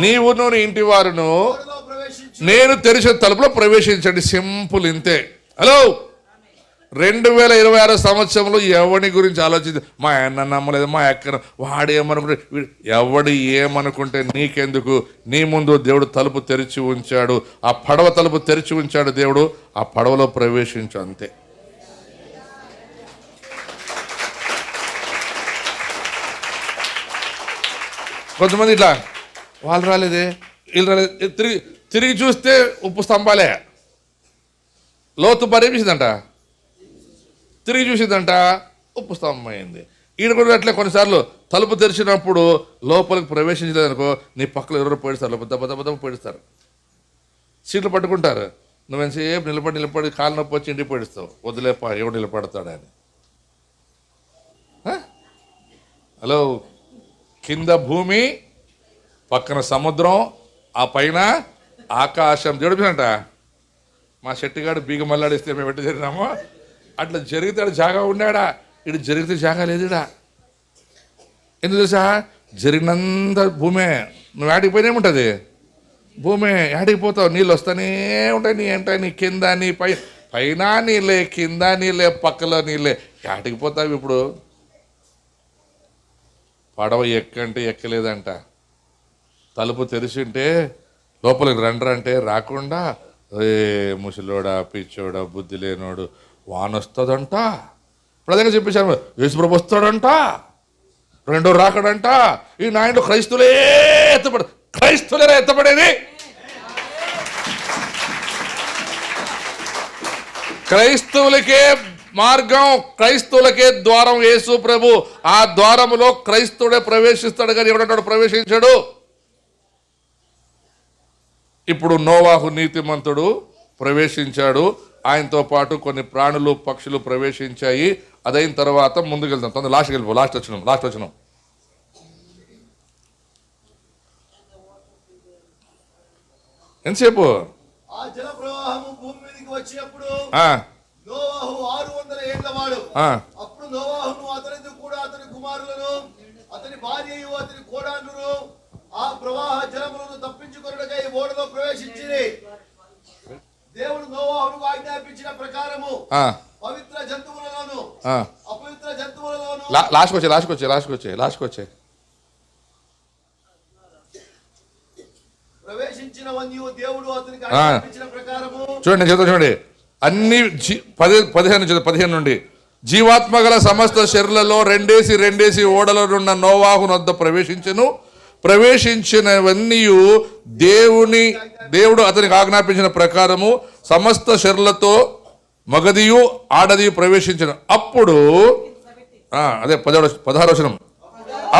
నీవును నీ ఇంటి వారును నేను తెరిచిన తలుపులో ప్రవేశించండి. సింపుల్, ఇంతే. హలో, 2026 సంవత్సరంలో ఎవడి గురించి ఆలోచించి మా అన్న నమ్మలేదు, మా అక్క వాడు ఏమనుకుంటే, ఎవడు ఏమనుకుంటే నీకెందుకు? నీ ముందు దేవుడు తలుపు తెరిచి ఉంచాడు. ఆ పడవ తలుపు తెరిచి ఉంచాడు దేవుడు. ఆ పడవలో ప్రవేశించు, అంతే. కొంతమంది ఇట్లా వాళ్ళు రాలేదే, వీళ్ళు రాలేదు, తిరిగి చూస్తే ఉప్పు స్తంభాలే. లోతు పరిపించిందంట, తిరిగి చూసిందంట, ఉప్పు స్తంభం అయింది. ఈయన కూడా అట్లే కొన్నిసార్లు తలుపు తెరిచినప్పుడు లోపలికి ప్రవేశించలేదనుకో, నీ పక్కన ఎవరో పోయిస్తారు, దెబ్బ దెబ్బ దెబ్బ పోయిస్తారు, సీట్లు పట్టుకుంటారు. నువ్వెంతసేపు నిలబడి కాలు నొప్పి వచ్చి ఇంటికి పోయిస్తావు. వదిలేపా, ఎవడు నిలబడతాడని. హలో, కింద భూమి, పక్కన సముద్రం, ఆ పైన ఆకాశం. జడిపినంట మా శెట్టిగాడు బీగ మల్లాడిస్తే మేము ఎట్టు జరిగినామో అట్లా జరిగితే జాగా ఉన్నాడా? ఇటు జరిగితే జాగా లేదుడా. ఎందుకు తెలుసా? జరిగినంత భూమే. నువ్వు ఆడికి పోయినా ఉంటుంది భూమే. ఆడికి పోతావు, నీళ్ళు వస్తూనే ఉంటాయి. నీ ఏంట, నీ కింద నీ పైన నీళ్ళే, కింద నీళ్ళే, పక్కలో నీళ్ళే. ఆడికి పోతావు. ఇప్పుడు పడవ ఎక్కంటే ఎక్కలేదంట. తలుపు తెరిచింటే లోపలికి రండ్రంటే రాకుండా, ముసలోడా, పిచ్చోడా, బుద్ధి లేనోడు, వానొస్తుందంట. ఇప్పుడు అదే చెప్పేశాను, యేసుప్రభు వస్తాడంట, రెండో రాకడంట. ఈ నాయన క్రైస్తువులే క్రైస్తువులేరా ఎత్తపడేది? క్రైస్తవులకే మార్గం, క్రైస్తవులకే ద్వారం యేసు ప్రభు. ఆ ద్వారములో క్రైస్తవుడే ప్రవేశిస్తాడు, కానీ ఎవడంటాడు ప్రవేశించాడు. ఇప్పుడు నోవాహు నీతిమంతుడు ప్రవేశించాడు. ఆయనతో పాటు కొన్ని ప్రాణులు, పక్షులు ప్రవేశించాయి. అదైన తర్వాత ముందుకెళ్తాం. తొందర లాస్ట్కి వెళ్ళిపో. లాస్ట్ వచ్చినాం. ఎంతసేపు? నోవాహు 600 ఏళ్ల వాడు. అప్పుడు నోవాహును, అతనితో కూడా అతని కుమారులను, అతని భార్యయు, అతని కోడానును ఆ ప్రవాహ జలములను తప్పించుకొనుటకై ఓడలో ప్రవేశించి దేవుడు నోవాహును ఆజ్ఞాపించిన ప్రకారము పవిత్ర జంతువులలోను అపవిత్ర జంతువులలోను ప్రవేశించిన వన్యు దేవుడు అతనికి ఆజ్ఞాపించిన ప్రకారము. చూడండి అన్ని 15 నుండి జీవాత్మ గల సమస్త శరీరలలో రెండేసి ఓడలనున్న నోవాహు వద్ద ప్రవేశించినవన్నీ దేవుడు అతనికి ఆజ్ఞాపించిన ప్రకారము సమస్త శరీరలతో మగదియు ఆడదియు ప్రవేశించను. అప్పుడు అదే 16వ వచనం,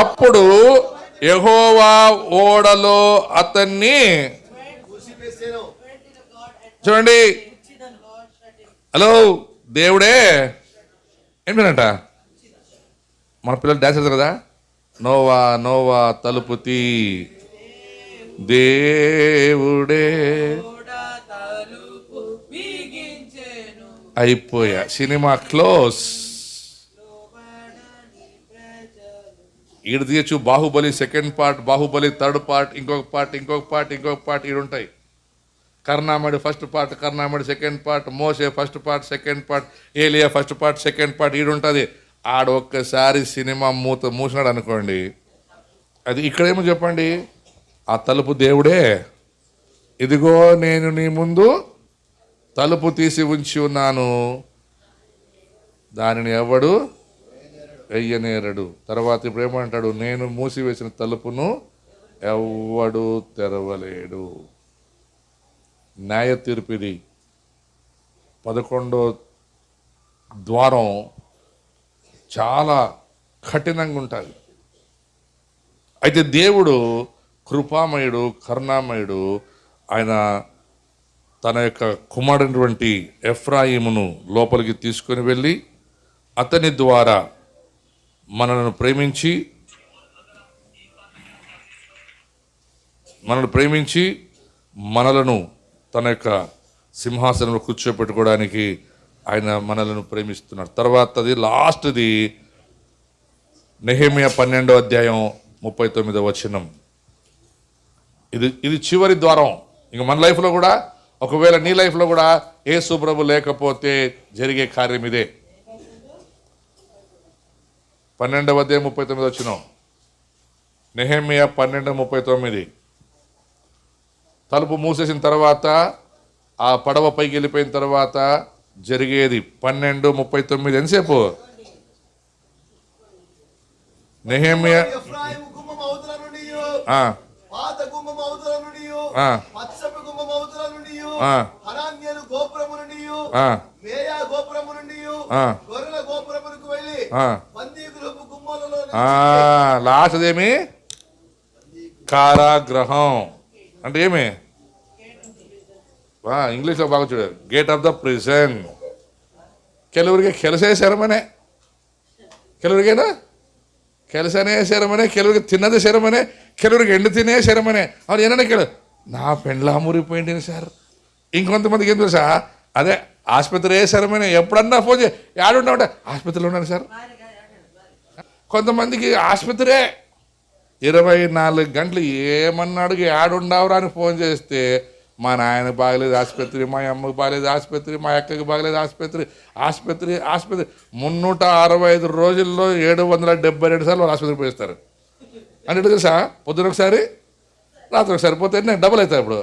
అప్పుడు యెహోవా ఓడలో అతన్ని, చూడండి, హలో, దేవుడే ఏంటంట, మన పిల్లలు డాన్స్ చేస్తారు కదా, నోవా నోవా తలుపు తీ, దేవుడే అయిపోయా, సినిమా క్లోజ్. ఈడు తీయచ్చు Baahubali second part, Baahubali third part, ఇంకొక పార్ట్ ఈడుంటాయి. కర్ణామడి ఫస్ట్ పార్ట్, కర్ణామడి సెకండ్ పార్ట్, మోసే ఫస్ట్ పార్ట్ సెకండ్ పార్ట్, ఏలియా ఫస్ట్ పార్ట్ సెకండ్ పార్ట్ ఈడుంటుంది. ఒక్కసారి సినిమా మూసినాడు అనుకోండి, అది ఇక్కడేమో చెప్పండి, ఆ తలుపు దేవుడే. ఇదిగో నేను నీ ముందు తలుపు తీసి ఉంచి ఉన్నాను, దానిని ఎవడు వెయ్యనేరడు. తర్వాత ఇప్పుడు ఏమంటాడు, నేను మూసివేసిన తలుపును ఎవడు తెరవలేడు. న్యాయ తీర్పిది 11వ ద్వారం చాలా కఠినంగా ఉంటుంది. అయితే దేవుడు కృపామయుడు, కరుణామయుడు. ఆయన తన యొక్క కుమారుడైనటువంటి ఎఫ్రాయిమును లోపలికి తీసుకొని వెళ్ళి అతని ద్వారా మనల్ని ప్రేమించి మనలను తన యొక్క సింహాసనంలో కూర్చోపెట్టుకోవడానికి ఆయన మనలను ప్రేమిస్తున్నాడు. తర్వాతది లాస్ట్ది నెహెమ్యా 12వ అధ్యాయం 39వ వచనం. ఇది చివరి ద్వారం. ఇంక మన లైఫ్లో కూడా, ఒకవేళ నీ లైఫ్లో కూడా యేసు ప్రభు లేకపోతే జరిగే కార్యం ఇదే. 12:39 నెహెమ్యా 12:39. తలుపు మూసేసిన తర్వాత, ఆ పడవ పైకి వెళ్ళిపోయిన తర్వాత జరిగేది 12:39. ఎంతసేపు? నెహెమ్యా ఎఫ్రాయిము గుమ్మం అవతల నుండి, ఆ, పాత గుమ్మం అవతల నుండి, ఆ, పచ్చపు గుమ్మం అవతల నుండి, ఆ, హనాన్యలు గోపురము నుండి, ఆ, మేయా గోపురము నుండి, ఆ, గొర్రెల గోపురములకు వెళ్ళి ఆ. బందీగృహపు గుమ్మలలో లాస్ట్ ఏమి? కారాగృహం. అంటే ఏమి? ఇంగ్లీష్లో బాగా చూడ, గేట్ ఆఫ్ ద ప్రిజన్. ಕೆಲವರಿಗೆ ಕೆಲಸ ಸೆರೆಮನೆ, ಕೆಲವರಿಗೇನು ಕೆಲಸನೇ ಸೆರೆಮನೆ, ಕೆಲವರಿಗೆ ತಿನ್ನೋದೇ ಸೆರೆಮನೆ, ಕೆಲವರಿಗೆ ಹೆಣ್ಣು ತಿನ್ನೇ ಸೆರೆಮನೆ. ಅವ್ರು ಏನನ್ನ ಕೇಳು, నా పెండ్లా మురిపోయింది సార్. ఇంకొంతమందికి ఏం తెలుసా, అదే ఆసుపత్రి సరమని. ఎప్పుడన్నా ఫోన్ చేయి, ఏడుంటామంటే ఆసుపత్రిలో ఉన్నాను సార్. కొంతమందికి ఆసుపత్రే 24 గంటలు. ఏమన్నాడు, ఏడుండవురా అని ఫోన్ చేస్తే, మా నాయనకు బాగలేదు ఆసుపత్రి, మా అమ్మకు బాగలేదు ఆసుపత్రి, మా అక్కకి బాగలేదు ఆసుపత్రి, ఆసుపత్రి ఆసుపత్రి. 365 రోజుల్లో 772 సార్లు వాళ్ళు ఆసుపత్రికి పోయిస్తారు. అంటే తెలుసా, పొద్దున ఒకసారి, రాత్రి ఒకసారి పోతే డబుల్ అవుతాయి. ఇప్పుడు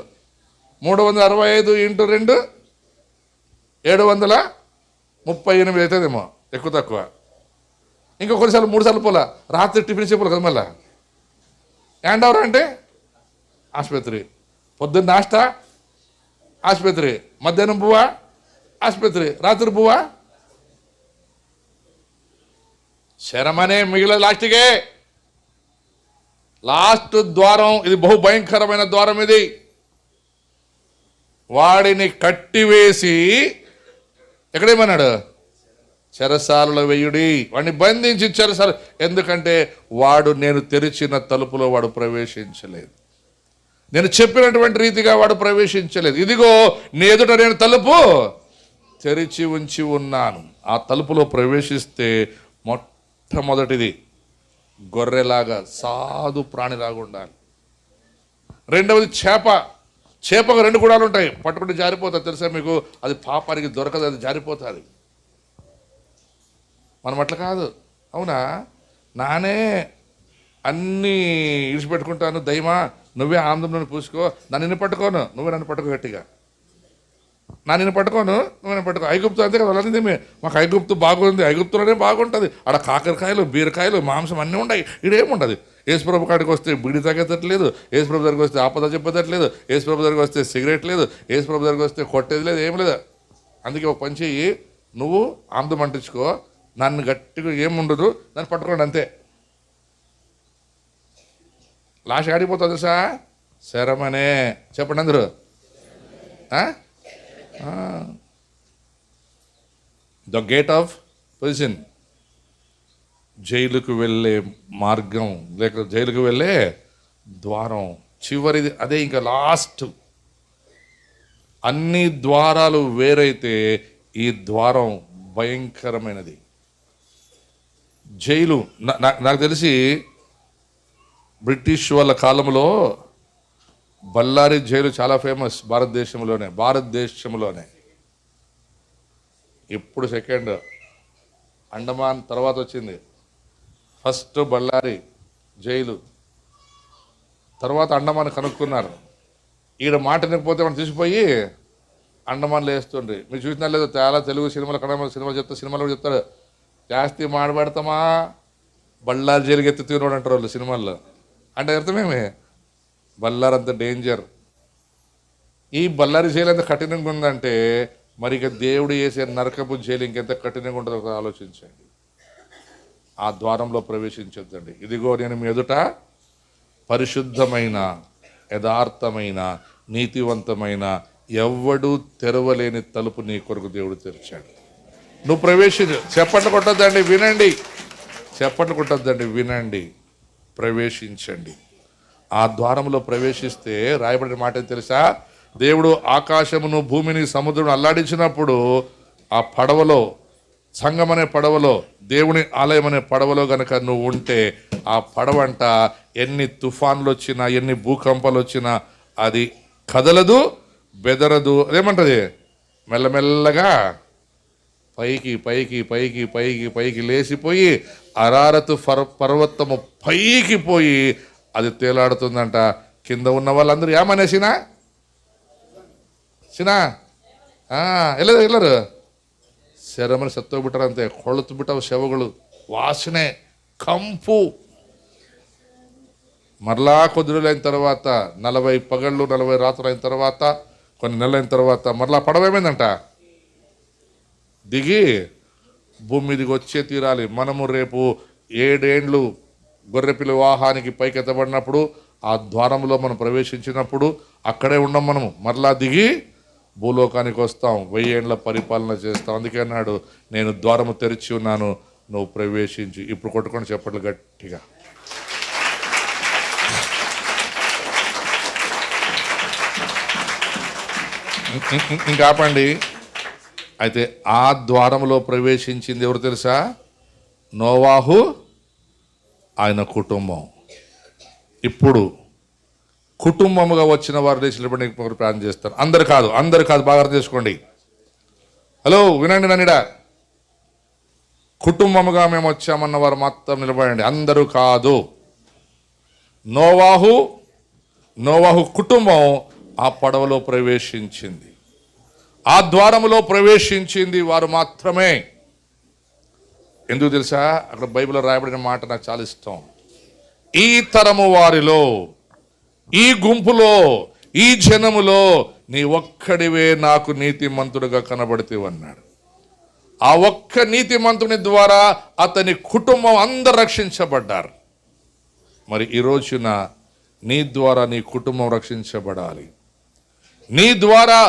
365 × 2 738 అవుతుందేమో, ఎక్కువ తక్కువ. ఇంకా కొన్నిసార్లు 3 సార్లు పోలా, రాత్రి టిఫిన్ చెప్పాలి కదా. మళ్ళీ ఏండవరా అంటే ఆసుపత్రి, పొద్దున్న నాష్టా ఆసుపత్రి, మధ్యాహ్నం పువ్వా ఆసుపత్రి, రాత్రి పువ్వా. శరమనే మిగిలిన లాస్ట్కే. లాస్ట్ ద్వారం ఇది, బహు భయంకరమైన ద్వారం ఇది. వాడిని కట్టివేసి ఎక్కడేమన్నాడు, చెరసాలలో వెయ్యుడి. వాడిని బంధించి చెరసాల. ఎందుకంటే వాడు నేను తెరిచిన తలుపులో వాడు ప్రవేశించలేదు, నేను చెప్పినటువంటి రీతిగా వాడు ప్రవేశించలేదు. ఇదిగో నీ ఎదుట నేను తలుపు తెరిచి ఉంచి ఉన్నాను. ఆ తలుపులో ప్రవేశిస్తే మొట్టమొదటిది గొర్రెలాగా, సాధు ప్రాణిలాగా ఉండాలి. రెండవది చేపకు 2 గుడాలు ఉంటాయి, పట్టుకుంటే జారిపోతుంది. తెలుసా మీకు? అది పాపానికి దొరకదు, అది జారిపోతుంది. మనం అట్లా కాదు. అవునా, నానే అన్నీ ఇడిచిపెట్టుకుంటాను, దైమా నువ్వే ఆనందంలో పూసుకో, నన్ను పట్టుకోను, నువ్వే నన్ను పట్టుకో గట్టిగా. నిన్ను పట్టుకోను, నువ్వు నన్ను పట్టుకో. ఐగుప్తు అంతే కదా వాళ్ళంది. మాకు ఐగుప్తు బాగుంది, ఐగుప్తులోనే బాగుంటుంది. ఆడ కాకరకాయలు, బీరకాయలు, మాంసం అన్నీ ఉన్నాయి. ఇడేముండదు. యేసుప్రభు కాడికి వస్తే బీడి తాగేటట్లేదు, యేసుప్రభు దగ్గరికి వస్తే ఆపద చెప్పేటట్లేదు, యేసుప్రభు దగ్గరికి వస్తే సిగరెట్ లేదు, యేసుప్రభు దగ్గరికి వస్తే కొట్టేది లేదు, ఏం లేదు. అందుకే ఒక పని చెయ్యి, నువ్వు ఆనందం అంటించుకో, నన్ను గట్టిగా ఏముండదు, నన్ను పట్టుకోండి అంతే. లాస్ట్ ఆడిపోతుంది సార్, శరమనే. చెప్పండి అందరూ. ద గేట్ ఆఫ్ ప్రిజన్, జైలుకు వెళ్ళే మార్గం, లేక జైలుకు వెళ్ళే ద్వారం చివరిది అదే. ఇంకా లాస్ట్. అన్ని ద్వారాలు వేరైతే ఈ ద్వారం భయంకరమైనది. జైలు నాకు తెలిసి బ్రిటిష్ వాళ్ళ కాలంలో బళ్ళారి జైలు చాలా ఫేమస్ భారతదేశంలోనే. ఇప్పుడు సెకండ్ అండమాన్ తర్వాత వచ్చింది. ఫస్ట్ బళ్ళారి జైలు, తర్వాత అండమాన్ కనుక్కున్నారు. ఈడ మాట వినకపోతే మనం తీసిపోయి అండమాన్లో వేస్తుండ్రి. మీరు చూసినా లేదు, చాలా తెలుగు సినిమాలు, కన్నడ సినిమాలు చెప్తా, సినిమాలు కూడా చెప్తారు, జాస్తి మాడబెడతామా బళ్ళారి జైలుకి ఎత్తి తీరుడు అంటారు వాళ్ళు సినిమాల్లో. అంటే అర్థమేమి, బళ్ళారి అంత డేంజర్. ఈ బళ్ళారి జైలు ఎంత కఠినంగా ఉందంటే, మరి ఇక దేవుడు వేసే నరకపు జైలు ఇంకెంత కఠినంగా ఉంటుందో ఆలోచించండి. ఆ ద్వారంలో ప్రవేశించొద్దండి. ఇదిగో నేను మీ ఎదుట పరిశుద్ధమైన, యథార్థమైన, నీతివంతమైన, ఎవ్వడూ తెరవలేని తలుపు నీ కొరకు దేవుడు తెరిచాడు. నువ్వు ప్రవేశించు. చెప్పట్లు కొట్టద్దండి, వినండి. చెప్పట్లు కొట్టద్దండి, వినండి. ప్రవేశించండి. ఆ ద్వారంలో ప్రవేశిస్తే రాయబడిన మాట ఏం తెలుసా? దేవుడు ఆకాశమును, భూమిని, సముద్రం అల్లాడించినప్పుడు ఆ పడవలో సంఘం అనే పడవలో, దేవుని ఆలయం అనే పడవలో గనక నువ్వు ఉంటే, ఆ పడవంట ఎన్ని తుఫాన్లు వచ్చినా, ఎన్ని భూకంపాలు వచ్చినా అది కదలదు, బెదరదు. అదేమంటది, మెల్లమెల్లగా పైకి పైకి పైకి పైకి పైకి లేచిపోయి అరారతు పర్వతము పైకి పోయి అది తేలాడుతుందంట. కింద ఉన్న వాళ్ళందరూ ఏమనేసినా ಎಲ್ಲರು ಶರಮನೆ ಸತ್ತೋಗ್ಬಿಟ್ಟಾರಂತೆ. ಕೊಳತು ಬಿಟ್ಟವು ಶವಗಳು, వాసనే, కంపు. మరలా కొద్ది రోజులు అయిన తర్వాత, 40 పగళ్ళు 40 రాత్రులు అయిన తర్వాత, కొన్ని నెలలు అయిన తర్వాత మరలా పడవేమైందంట, దిగి భూమి మీదకి వచ్చే తీరాలి. మనము రేపు 7 ఏండ్లు గొర్రెపిల్ల వివాహానికి పైకి ఎత్తబడినప్పుడు, ఆ ద్వారంలో మనం ప్రవేశించినప్పుడు అక్కడే ఉన్నాం. మనము మరలా దిగి భూలోకానికి వస్తాం, 1000 ఏండ్ల పరిపాలన చేస్తాం. అందుకే అన్నాడు, నేను ద్వారము తెరిచి ఉన్నాను, నువ్వు ప్రవేశించి. ఇప్పుడు కొట్టుకొని చెప్పట్లు గట్టిగా. ఇంకా ఆపండి. అయితే ఆ ద్వారంలో ప్రవేశించింది ఎవరు తెలుసా? నోవాహు, ఆయన కుటుంబం. ఇప్పుడు కుటుంబముగా వచ్చిన వారు లేచినప్పుడు ప్రార్థన చేస్తారు. అందరు కాదు, బాగా అర్థం చేసుకోండి. హలో వినండి నన్నిడా, కుటుంబముగా మేము వచ్చామన్న వారు మాత్రం నిలబడండి. అందరూ కాదు. నోవాహు కుటుంబం ఆ పడవలో ప్రవేశించింది, ఆ ద్వారములో ప్రవేశించింది వారు మాత్రమే. ఎందుకు తెలుసా? అక్కడ బైబిల్లో రాయబడిన మాట నాకు చాలా ఇష్టం. ఈ తరము వారిలో, ఈ గుంపులో, ఈ జనములో నీ ఒక్కడివే నాకు నీతిమంతుడుగా కనబడితేవన్నాడు. ఆ ఒక్క నీతిమంతుని ద్వారా అతని కుటుంబం అందరు రక్షించబడ్డారు. మరి ఈ రోజున నీ ద్వారా నీ కుటుంబం రక్షించబడాలి. నీ ద్వారా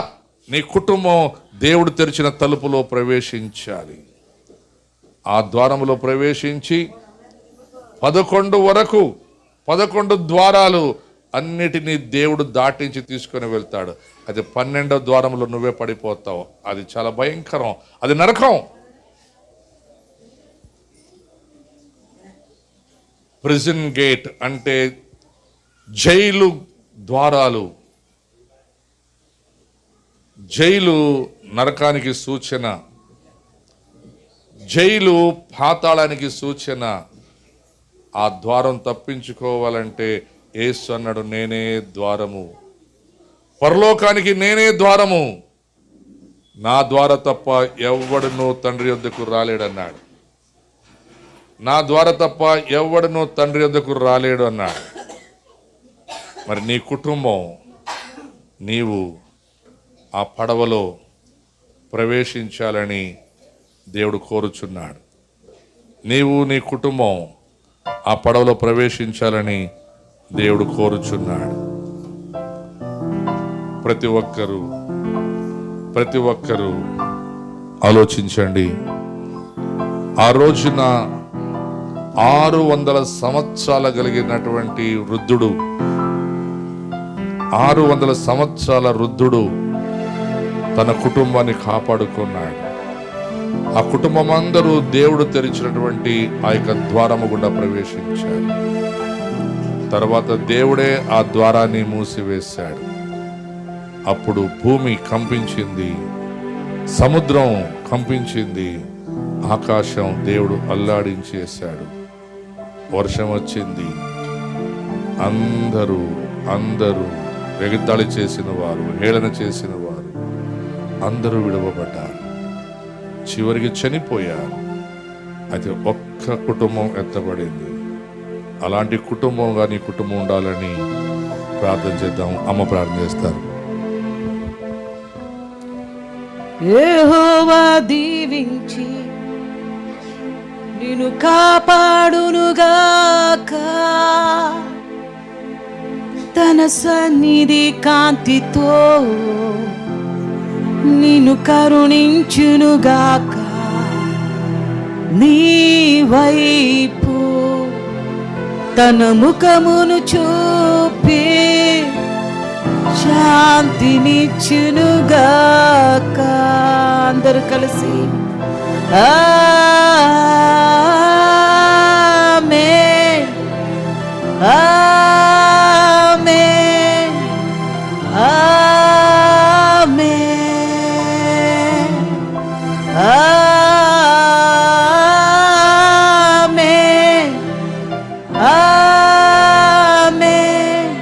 నీ కుటుంబం దేవుడు తెరిచిన తలుపులో ప్రవేశించాలి. ఆ ద్వారములో ప్రవేశించి 11 ద్వారాలు అన్నిటినీ దేవుడు దాటించి తీసుకొని వెళ్తాడు. అది 12వ ద్వారంలో నువ్వే పడిపోతావు. అది చాలా భయంకరం, అది నరకం. ప్రిజన్ గేట్ అంటే జైలు ద్వారాలు. జైలు నరకానికి సూచన, జైలు పాతాళానికి సూచన. ఆ ద్వారం తప్పించుకోవాలంటే యేసు అన్నాడు, నేనే ద్వారము, పరలోకానికి నేనే ద్వారము, నా ద్వారా తప్ప ఎవడునూ తండ్రి యొద్దకు రాలేడన్నాడు. నా ద్వారా తప్ప ఎవడునూ తండ్రి యొద్దకు రాలేడు అన్నాడు. మరి నీ కుటుంబం, నీవు ఆ పడవలో ప్రవేశించాలని దేవుడు కోరుచున్నాడు. నీవు నీ కుటుంబం ఆ పడవలో ప్రవేశించాలని దేవుడు కోరుచున్నాడు. ప్రతి ఒక్కరూ ఆలోచించండి. ఆ రోజున 600 సంవత్సరాలు కలిగినటువంటి వృద్ధుడు, 600 సంవత్సరాల వృద్ధుడు తన కుటుంబాన్ని కాపాడుకున్నాడు. ఆ కుటుంబం అందరూ దేవుడు తెరిచినటువంటి ఆ యొక్క ద్వారము గుండా ప్రవేశించారు. తర్వాత దేవుడే ఆ ద్వారాన్ని మూసివేశాడు. అప్పుడు భూమి కంపించింది, సముద్రం కంపించింది, ఆకాశం దేవుడు అల్లాడించేశాడు. వర్షం వచ్చింది. అందరూ ఎగతాళి చేసిన వారు, హేళన చేసిన వారు అందరూ విడవబడ్డారు, చివరికి చనిపోయారు. అయితే ఒక్క కుటుంబం ఎత్తబడింది. అలాంటి కుటుంబంగా నీ కుటుంబం ఉండాలని ప్రార్థన చేద్దాం. అమ్మ ప్రార్థన చేస్తారు. యెహోవా దీవించి నిన్ను కాపాడునుగాక, తన సన్నిధి కాంతితో నిన్ను కరుణించునుగాక, నీ వైపు తన ముఖమును చూపి శాంతినిచ్చునుగాక. అందరూ కలిసి ఆమేన్ ఆమేన్ ఆమేన్ ఆమేన్ ఆమేన్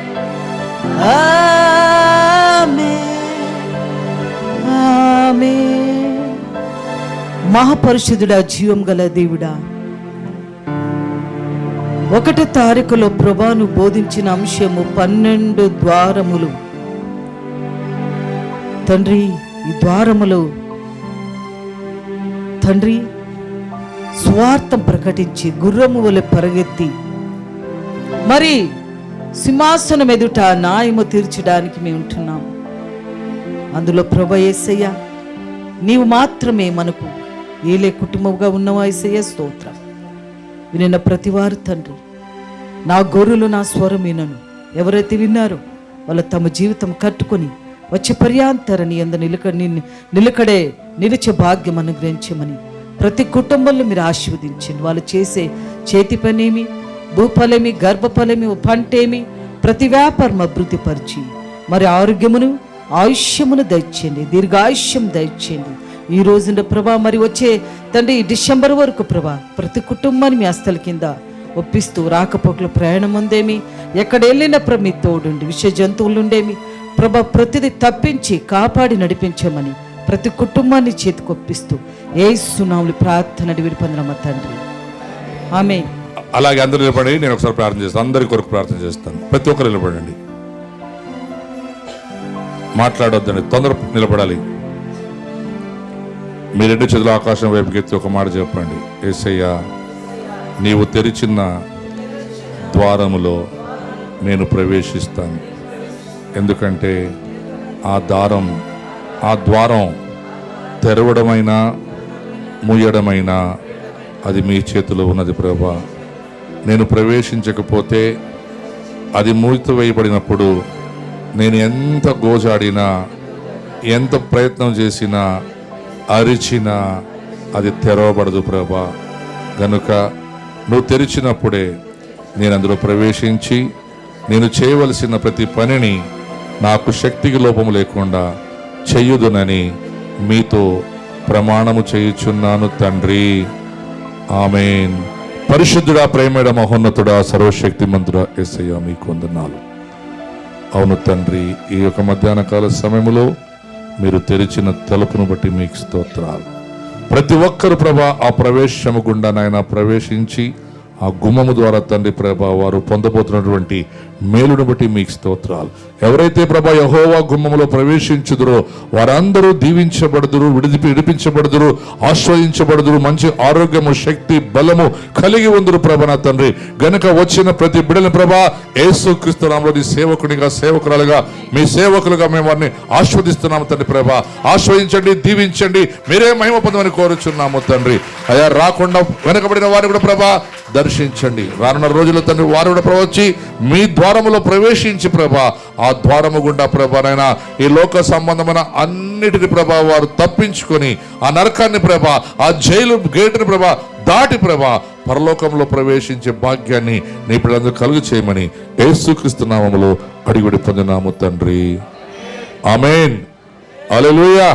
ఆమేన్. మహాపరిశుద్ధుడా, జీవం గల దేవుడా, 1వ తారీఖులో ప్రభువును బోధించిన అంశము 12 ద్వారములు. తండ్రి, ఈ ద్వారములు తండ్రి స్వార్థం ప్రకటించి గుర్రము వలె పరిగెత్తి మరి సింహాసనం ఎదుట న్యాయము తీర్చడానికి మేము ఉంటున్నాం. అందులో ప్రభు యేసయ్య, నీవు మాత్రమే మనకు ఏలే కుటుంబంగా ఉన్నావా యేసయ్య, స్తోత్రం. వినిన ప్రతివారు తండ్రి, నా గొర్రెలు నా స్వరం వినను. ఎవరైతే విన్నారో వాళ్ళు తమ జీవితం కట్టుకొని వచ్చే పర్యాంతరని అందు నిలకడే నిలిచే భాగ్యం అనుగ్రహించమని ప్రతి కుటుంబంలో మీరు ఆశీర్వదించండి. వాళ్ళు చేసే చేతి పనేమి, భూఫలమి, గర్భఫలమి, పంటేమి, ప్రతి వ్యాపారం అభివృద్ధిపరిచి మరి ఆరోగ్యమును ఆయుష్యమును దయచేయండి, దీర్ఘాయుష్యం దయచేయండి. ఈ రోజున ప్రభా, మరి వచ్చే తండ్రి డిసెంబర్ వరకు ప్రభా ప్రతి కుటుంబాన్ని మీ హస్తాల కింద ఒప్పిస్తూ రాకపోకల ప్రయాణం ఉందేమి, ఎక్కడ వెళ్ళిన ప్రభు మీ తోడుండి, విష జంతువులు ఉండేమి ప్రభా ప్రతిదీ తప్పించి కాపాడి నడిపించమని ప్రతి కుటుంబాన్ని చేతికొప్పిస్తూ యేసు నామములో ప్రార్థన అడిగి పొందినమ్మ తండ్రి, ఆమేన్. అలాగే అందరూ నిలబడి, నేను ఒకసారి ప్రార్థన చేస్తాను. అందరి కొరకు ప్రార్థన చేస్తాను. ప్రతి ఒక్కరు నిలబడండి, మాట్లాడొద్దండి, తొందర నిలబడాలి. మీ 2 చేతులు ఆకాశం వైపుకి ఎత్తి ఒక మాట చెప్పండి. యేసయ్యా, నీవు తెరిచిన ద్వారములో నేను ప్రవేశిస్తాను. ఎందుకంటే ఆ ద్వారం తెరవడమైనా మూయడమైనా అది మీ చేతిలో ఉన్నది ప్రభా. నేను ప్రవేశించకపోతే, అది మూసివేయబడినప్పుడు నేను ఎంత గోజాడినా, ఎంత ప్రయత్నం చేసినా, అరిచినా అది తెరవబడదు ప్రభా. గనుక నువ్వు తెరిచినప్పుడే నేను అందులో ప్రవేశించి నేను చేయవలసిన ప్రతి పనిని నాకు శక్తికి లోపము లేకుండా చెయ్యుదునని మీతో ప్రమాణము చేయుచున్నాను తండ్రి, ఆమేన్. పరిశుద్ధుడా, ప్రేమేడ, మహోన్నతుడా, సర్వశక్తిమంతుడా యేసయ్య, మీకు వందనాలు. అవును తండ్రి, ఈ యొక్క మధ్యాహ్న కాల సమయంలో మీరు తెరిచిన తలుపును బట్టి మీకు స్తోత్రాలు. ప్రతి ఒక్కరు ప్రభా ఆ ప్రవేశము గుండా నాయన ప్రవేశించి ఆ గుమ్మము ద్వారా తండ్రి ప్రభా వారు పొందబోతున్నటువంటి మేలును బట్టి మీకు స్తోత్రాలు. ఎవరైతే ప్రభా యెహోవా గుమ్మములో ప్రవేశించుదురో వారందరూ దీవించబడుదురు, విడిపించబడుదురు, ఆశ్రయించబడుదురు, మంచి ఆరోగ్యము, శక్తి, బలము కలిగి ఉందురు ప్రభా నా తండ్రి. గనుక వచ్చిన ప్రతి బిడ్డని ప్రభా యేసుక్రీస్తు నామములో నీ సేవకునిగా, సేవకురాలుగా, మీ సేవకులుగా మేము వారిని ఆస్వాదిస్తున్నాము తండ్రి ప్రభా. ఆశ్రయించండి, దీవించండి, మీరే మహిమ పొందమని కోరుచున్నాము తండ్రి. అయా, రాకుండా వెనకబడిన వారిని కూడా ప్రభా దర్శించండి. రానున్న రోజుల్లో తండ్రి వారు కూడా ప్రభా వచ్చి మీ ద్వారములో ప్రవేశించి ప్రభా ఆ ద్వారము గుండా ప్రభా నైనా ఈ లోక సంబంధమైన అన్నిటిని ప్రభా వారు తప్పించుకొని ఆ నరకాన్ని ప్రభా, ఆ జైలు గేటుని ప్రభా దాటి ప్రభా పరలోకంలో ప్రవేశించే భాగ్యాన్ని నీ పిల్లలందరూ కలుగు చేయమని యేసుక్రీస్తు నామములో అడిగి పొందినాము తండ్రి, ఆమేన్. హల్లెలూయా.